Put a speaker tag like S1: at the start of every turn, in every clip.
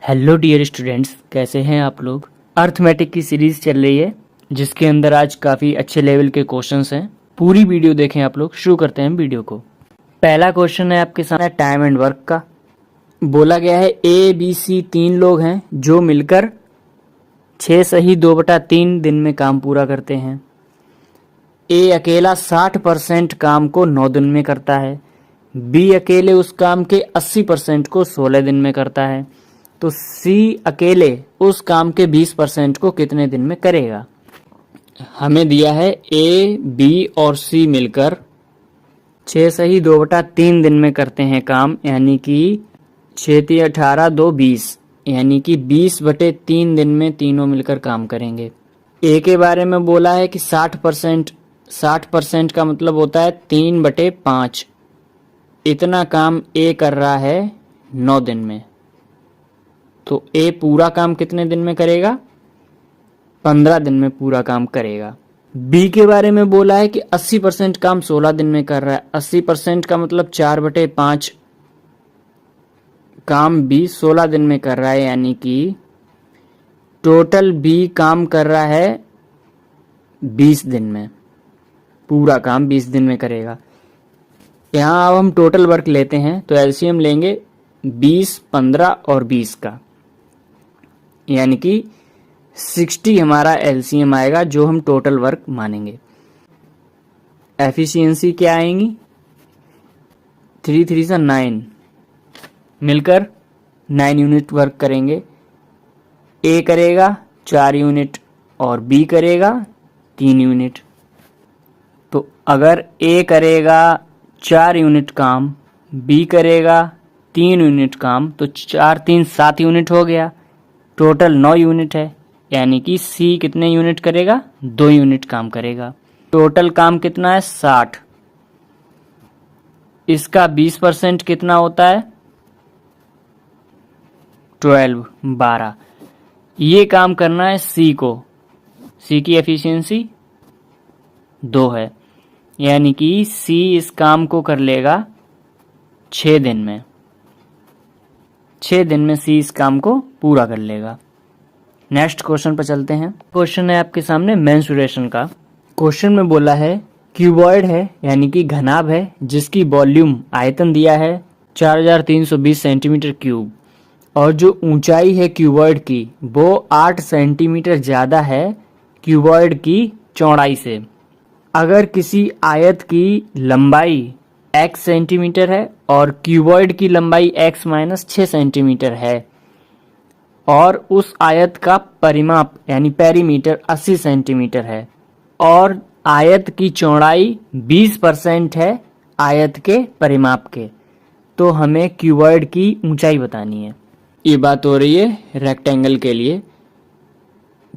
S1: Hello dear students, कैसे हैं आप लोग। अर्थमेटिक की सीरीज चल रही है जिसके अंदर आज काफ़ी अच्छे लेवल के क्वेश्चंस हैं। पूरी वीडियो देखें आप लोग। शुरू करते हैं वीडियो को। पहला क्वेश्चन है आपके सामने टाइम एंड वर्क का। बोला गया है ए बी सी 3 लोग हैं जो मिलकर 6 सही 2/3 दिन में काम पूरा करते हैं। ए अकेला 60% काम को 9 दिन में करता है। बी अकेले उस काम के 80% को 16 दिन में करता है। तो सी अकेले उस काम के 20% को कितने दिन में करेगा। हमें दिया है ए बी और सी मिलकर 6 सही 2/3 दिन में करते हैं काम, यानी कि 6 × 18 2 20, यानी कि 20/3 दिन में तीनों मिलकर काम करेंगे। ए के बारे में बोला है कि 60% का मतलब होता है 3/5। इतना काम ए कर रहा है 9 दिन में। तो ए पूरा काम कितने दिन में करेगा? 15 दिन में पूरा काम करेगा। बी के बारे में बोला है कि 80% काम 16 दिन में कर रहा है। 80% का मतलब 4/5 काम बी 16 दिन में कर रहा है, यानी कि टोटल बी काम कर रहा है 20 दिन में। पूरा काम 20 दिन में करेगा। यहाँ अब हम टोटल वर्क लेते हैं तो एलसीएम लेंगे 20, 15 और 20 का, यानी कि 60 हमारा एलसीएम आएगा जो हम टोटल वर्क मानेंगे। एफिशिएंसी क्या आएंगी? 3 3 से 9 मिलकर 9 यूनिट वर्क करेंगे। ए करेगा 4 यूनिट और बी करेगा 3 यूनिट। तो अगर ए करेगा 4 यूनिट काम, बी करेगा 3 यूनिट काम, तो 4 3 7 यूनिट हो गया। टोटल 9 यूनिट है, यानी कि सी कितने यूनिट करेगा? 2 यूनिट काम करेगा। टोटल काम कितना है? 60। इसका 20% कितना होता है? 12। ये काम करना है सी को। सी की एफिशिएंसी 2 है, यानी कि सी इस काम को कर लेगा 6 दिन में। 6 दिन में सी इस काम को पूरा कर लेगा। नेक्स्ट क्वेश्चन पर चलते हैं। क्वेश्चन है आपके सामने मेंसुरेशन का। क्वेश्चन में बोला है क्यूबॉइड है, यानी कि घनाभ है, जिसकी वॉल्यूम आयतन दिया है 4320 सेंटीमीटर क्यूब, और जो ऊंचाई है क्यूबॉइड की वो 8 सेंटीमीटर ज़्यादा है क्यूबॉइड की चौड़ाई से। अगर किसी आयत की लंबाई x सेंटीमीटर है और क्यूबॉइड की लंबाई x - 6 सेंटीमीटर है और उस आयत का परिमाप यानी पेरीमीटर 80 सेंटीमीटर है और आयत की चौड़ाई 20% है आयत के परिमाप के, तो हमें क्यूबॉइड की ऊंचाई बतानी है। ये बात हो रही है रेक्टेंगल के लिए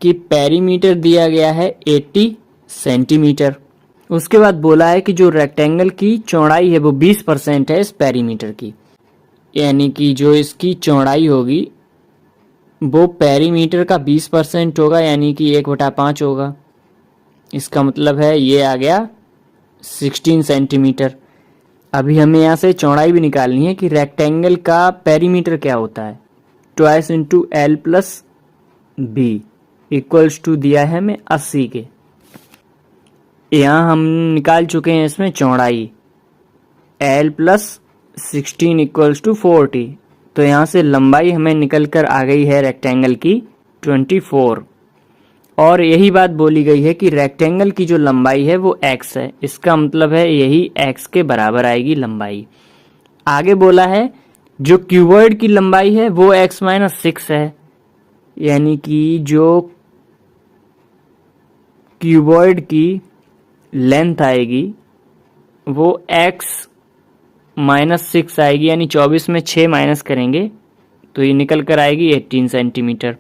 S1: कि पेरीमीटर दिया गया है 80 सेंटीमीटर। उसके बाद बोला है कि जो रेक्टेंगल की चौड़ाई है वो 20% है इस पेरीमीटर की, यानी कि जो इसकी चौड़ाई होगी वो पेरीमीटर का 20% होगा, यानी कि 1/5 होगा। इसका मतलब है ये आ गया 16 सेंटीमीटर। अभी हमें यहाँ से चौड़ाई भी निकालनी है कि रेक्टेंगल का पेरीमीटर क्या होता है। 2 × L + B इक्वल्स टू दिया है हमें 80 के। यहाँ हम निकाल चुके हैं इसमें चौड़ाई L + 16 इक्वल्स टू 40। तो यहाँ से लंबाई हमें निकल कर आ गई है रेक्टेंगल की 24। और यही बात बोली गई है कि रेक्टेंगल की जो लंबाई है वो x है। इसका मतलब है यही x के बराबर आएगी लंबाई। आगे बोला है जो क्यूबॉइड की लंबाई है वो x - 6 है, यानी कि जो क्यूबॉइड की लेंथ आएगी वो x - 6 आएगी, यानी 24 में 6 माइनस करेंगे तो ये निकल कर आएगी 18 सेंटीमीटर।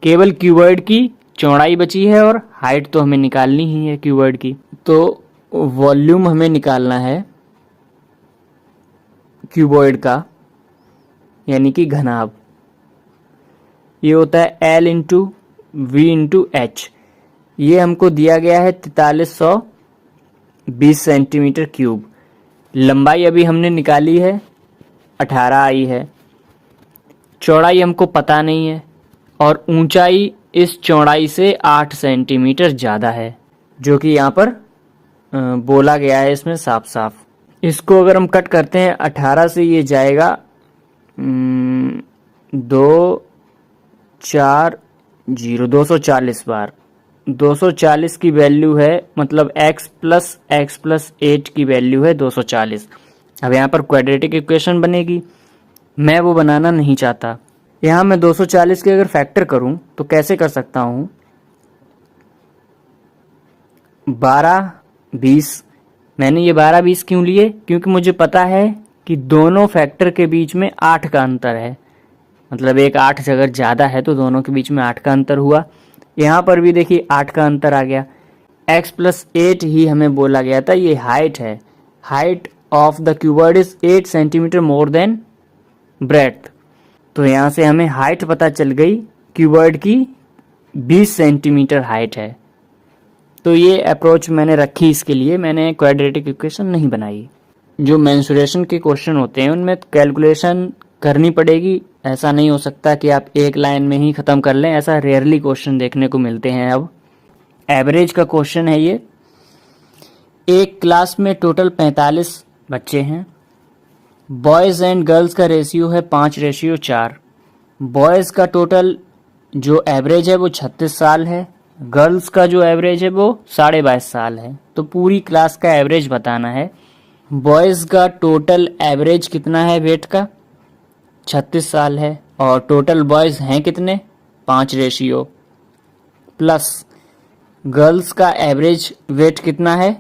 S1: केवल क्यूबॉइड की चौड़ाई बची है और हाइट तो हमें निकालनी ही है क्यूबॉइड की। तो वॉल्यूम हमें निकालना है क्यूबॉइड का, यानी कि घनाभ। ये होता है L × V × H। ये हमको दिया गया है 4320 सेंटीमीटर क्यूब। लंबाई अभी हमने निकाली है 18 आई है। चौड़ाई हमको पता नहीं है और ऊंचाई इस चौड़ाई से 8 सेंटीमीटर ज़्यादा है, जो कि यहाँ पर बोला गया है इसमें साफ साफ। इसको अगर हम कट करते हैं 18 से, ये जाएगा 240 बार। 240 की वैल्यू है, मतलब x प्लस 8 की वैल्यू है 240। अब यहाँ पर क्वाड्रेटिक इक्वेशन बनेगी, मैं वो बनाना नहीं चाहता। यहाँ मैं 240 के अगर फैक्टर करूँ तो कैसे कर सकता हूँ? 12, 20। मैंने ये 12, 20 क्यों लिए? क्योंकि मुझे पता है कि दोनों फैक्टर के बीच में 8 का अंतर है, मतलब एक 8 से अगर ज़्यादा है तो दोनों के बीच में 8 का अंतर हुआ। यहाँ पर भी देखिए 8 का अंतर आ गया। x प्लस 8 ही हमें बोला गया था, ये हाइट है। Height of the cuboid is 8 centimetre more than breadth. तो यहाँ से हमें हाइट पता चल गई, क्यूबॉइड की 20 सेंटीमीटर हाइट है। तो ये अप्रोच मैंने रखी, इसके लिए मैंने क्वाड्रेटिक इक्वेशन नहीं बनाई। जो मेंसुरेशन के क्वेश्चन होते हैं उनमें कैलकुलेशन करनी पड़ेगी, ऐसा नहीं हो सकता कि आप एक लाइन में ही ख़त्म कर लें, ऐसा रेयरली क्वेश्चन देखने को मिलते हैं। अब एवरेज का क्वेश्चन है ये। एक क्लास में टोटल 45 बच्चे हैं। बॉयज़ एंड गर्ल्स का रेशियो है 5:4। बॉयज़ का टोटल जो एवरेज है वो 36 साल है, गर्ल्स का जो एवरेज है वो 22.5 साल है। तो पूरी क्लास का एवरेज बताना है। बॉयज़ का टोटल एवरेज कितना है वेट का? 36 साल है। और टोटल बॉयज़ हैं कितने? 5:, प्लस गर्ल्स का एवरेज वेट कितना है?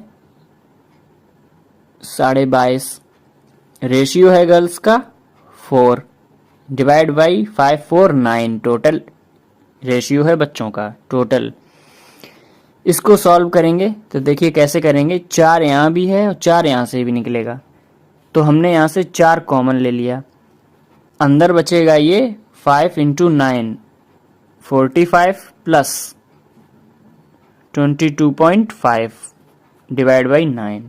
S1: 22.5। रेशियो है गर्ल्स का 4, डिवाइड बाई 5, 4, 9 टोटल रेशियो है बच्चों का टोटल। इसको सॉल्व करेंगे तो देखिए कैसे करेंगे। 4 यहाँ भी है और 4 यहाँ से भी निकलेगा, तो हमने यहाँ से 4 कॉमन ले लिया। अंदर बचेगा ये 5 × 9, 45 प्लस 22.5 डिवाइड बाई 9।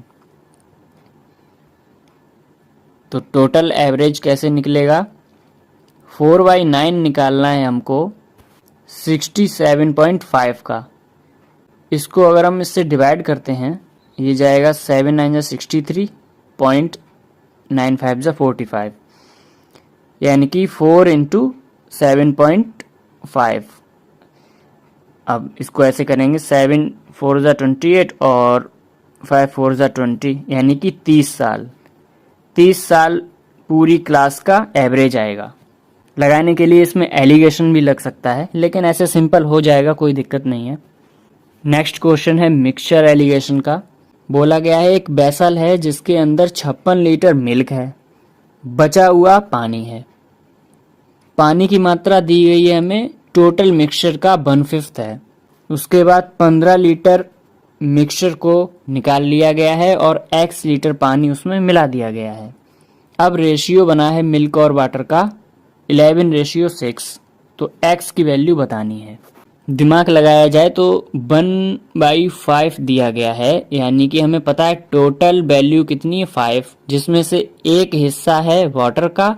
S1: तो टोटल एवरेज कैसे निकलेगा? 4/9 निकालना है हमको 67.5 का। इसको अगर हम इससे डिवाइड करते हैं, ये जाएगा 7 9 जा 63, 0.95 जा 45, यानी कि 4 × 7.5। अब इसको ऐसे करेंगे, 7 4 जा 28 और 5 4 जा 20, यानी कि 30 साल। 30 साल पूरी क्लास का एवरेज आएगा। लगाने के लिए इसमें एलिगेशन भी लग सकता है, लेकिन ऐसे सिंपल हो जाएगा, कोई दिक्कत नहीं है। नेक्स्ट क्वेश्चन है मिक्सचर एलिगेशन का। बोला गया है एक बेसल है जिसके अंदर 56 लीटर मिल्क है, बचा हुआ पानी है। पानी की मात्रा दी गई है हमें, टोटल मिक्सचर का 1/5 है। उसके बाद 15 लीटर मिक्सचर को निकाल लिया गया है और x लीटर पानी उसमें मिला दिया गया है। अब रेशियो बना है मिल्क और वाटर का 11:6, तो x की वैल्यू बतानी है। दिमाग लगाया जाए तो 1/5 दिया गया है, यानी कि हमें पता है टोटल वैल्यू कितनी है 5, जिसमें से एक हिस्सा है वाटर का,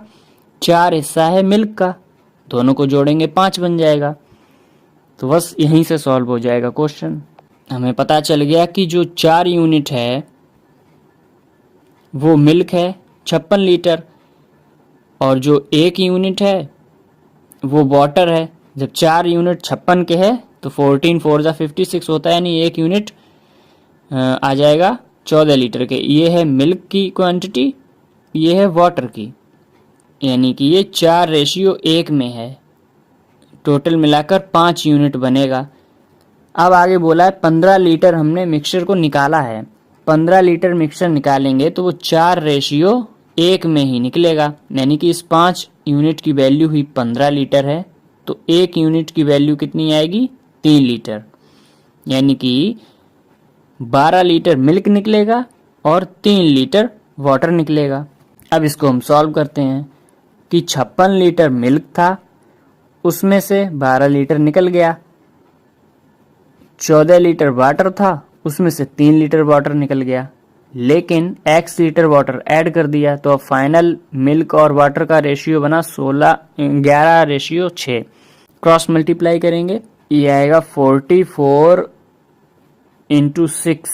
S1: 4 हिस्सा है मिल्क का। दोनों को जोड़ेंगे 5 बन जाएगा। तो बस यहीं से सॉल्व हो जाएगा क्वेश्चन। हमें पता चल गया कि जो 4 यूनिट है वो मिल्क है 56 लीटर, और जो 1 यूनिट है वो वाटर है। जब 4 यूनिट 56 के है तो 14 4 जा 56 होता है, यानी 1 यूनिट आ जाएगा 14 लीटर के। ये है मिल्क की क्वांटिटी, ये है वाटर की, यानी कि ये 4:1 में है। टोटल मिलाकर 5 यूनिट बनेगा। अब आगे बोला है 15 लीटर हमने मिक्सचर को निकाला है। 15 लीटर मिक्सचर निकालेंगे तो वो 4:1 में ही निकलेगा, यानी कि इस 5 यूनिट की वैल्यू हुई 15 लीटर है, तो 1 यूनिट की वैल्यू कितनी आएगी? 3 लीटर, यानी कि 12 लीटर मिल्क निकलेगा और 3 लीटर वाटर निकलेगा। अब इसको हम सॉल्व करते हैं कि 56 लीटर मिल्क था, उसमें से 12 लीटर निकल गया। 14 लीटर वाटर था, उसमें से 3 लीटर वाटर निकल गया। लेकिन x लीटर वाटर ऐड कर दिया, तो अब फाइनल मिल्क और वाटर का रेशियो बना 11:6। क्रॉस मल्टीप्लाई करेंगे, ये आएगा 44 into 6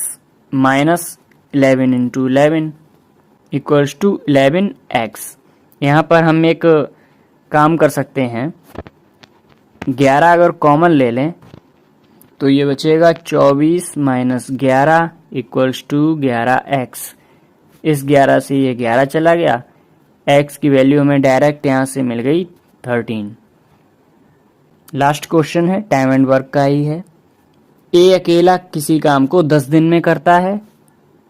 S1: minus 11 into 11 equals to 11x। यहाँ पर हम एक काम कर सकते हैं, 11 अगर कॉमन ले लें तो ये बचेगा 24 माइनस 11 इक्वल्स टू 11x। इस 11 से ये 11 चला गया, x की वैल्यू हमें डायरेक्ट यहाँ से मिल गई 13। लास्ट क्वेश्चन है, टाइम एंड वर्क का ही है। ए अकेला किसी काम को 10 दिन में करता है।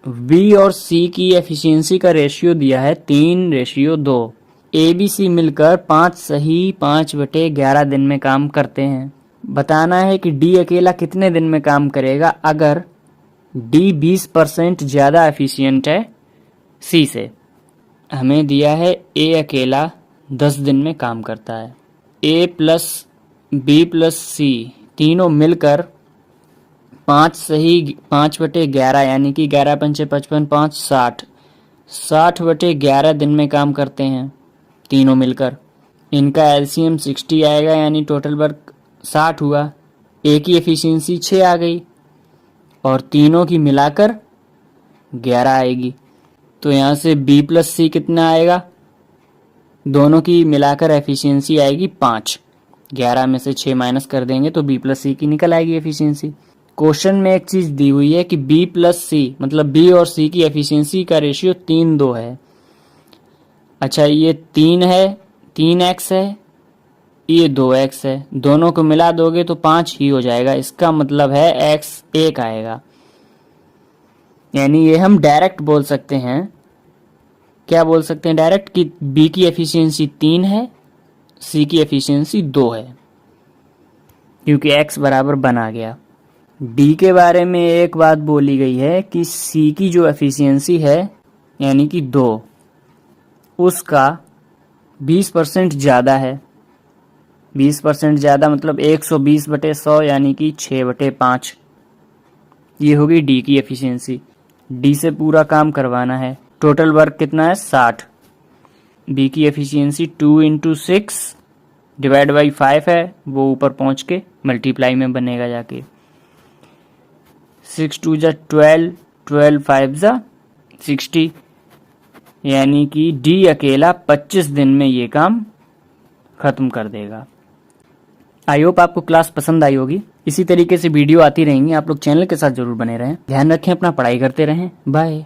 S1: बी और सी की एफिशिएंसी का रेशियो दिया है 3:2। ए बी सी मिलकर 5 सही 5/11 दिन में काम करते हैं। बताना है कि डी अकेला कितने दिन में काम करेगा अगर डी 20% ज़्यादा एफिशिएंट है सी से। हमें दिया है ए अकेला 10 दिन में काम करता है। ए प्लस बी प्लस सी तीनों मिलकर 5 सही 5/11 यानी कि 11 पंचे 55 5 60 60/11 दिन में काम करते हैं तीनों मिलकर। इनका एलसीएम 60 आएगा यानी टोटल वर्क 60 हुआ। ए की एफिशिएंसी 6 आ गई और तीनों की मिलाकर 11 आएगी। तो यहाँ से बी प्लस सी कितना आएगा, दोनों की मिलाकर एफिशिएंसी आएगी 5। 11 में से 6 माइनस कर देंगे तो बी प्लस सी की निकल आएगी एफिशिएंसी। क्वेश्चन में एक चीज दी हुई है कि बी प्लस सी मतलब बी और सी की एफिशिएंसी का रेशियो 3:2 है। अच्छा, ये 3 है, 3x है, ये 2x है, दोनों को मिला दोगे तो 5 ही हो जाएगा। इसका मतलब है x 1 आएगा। यानी ये हम डायरेक्ट बोल सकते हैं, क्या बोल सकते हैं डायरेक्ट, कि b की एफिशिएंसी 3 है, c की एफिशिएंसी 2 है, क्योंकि x बराबर बना गया। d के बारे में एक बात बोली गई है कि c की जो एफिशिएंसी है यानी कि 2, उसका 20% ज़्यादा है। 20% ज़्यादा मतलब 120/100 यानी कि 6/5। ये होगी डी की एफिशिएंसी। डी से पूरा काम करवाना है। टोटल वर्क कितना है 60। बी की एफिशिएंसी 2 इंटू 6 डिवाइड बाई 5 है, वो ऊपर पहुंच के मल्टीप्लाई में बनेगा जाके। 6 2 जा 12, 12 5 जा 60, यानी कि डी अकेला 25 दिन में ये काम खत्म कर देगा। आई होप आपको क्लास पसंद आई होगी। इसी तरीके से वीडियो आती रहेंगी, आप लोग चैनल के साथ जरूर बने रहें। ध्यान रखें अपना, पढ़ाई करते रहें। बाय।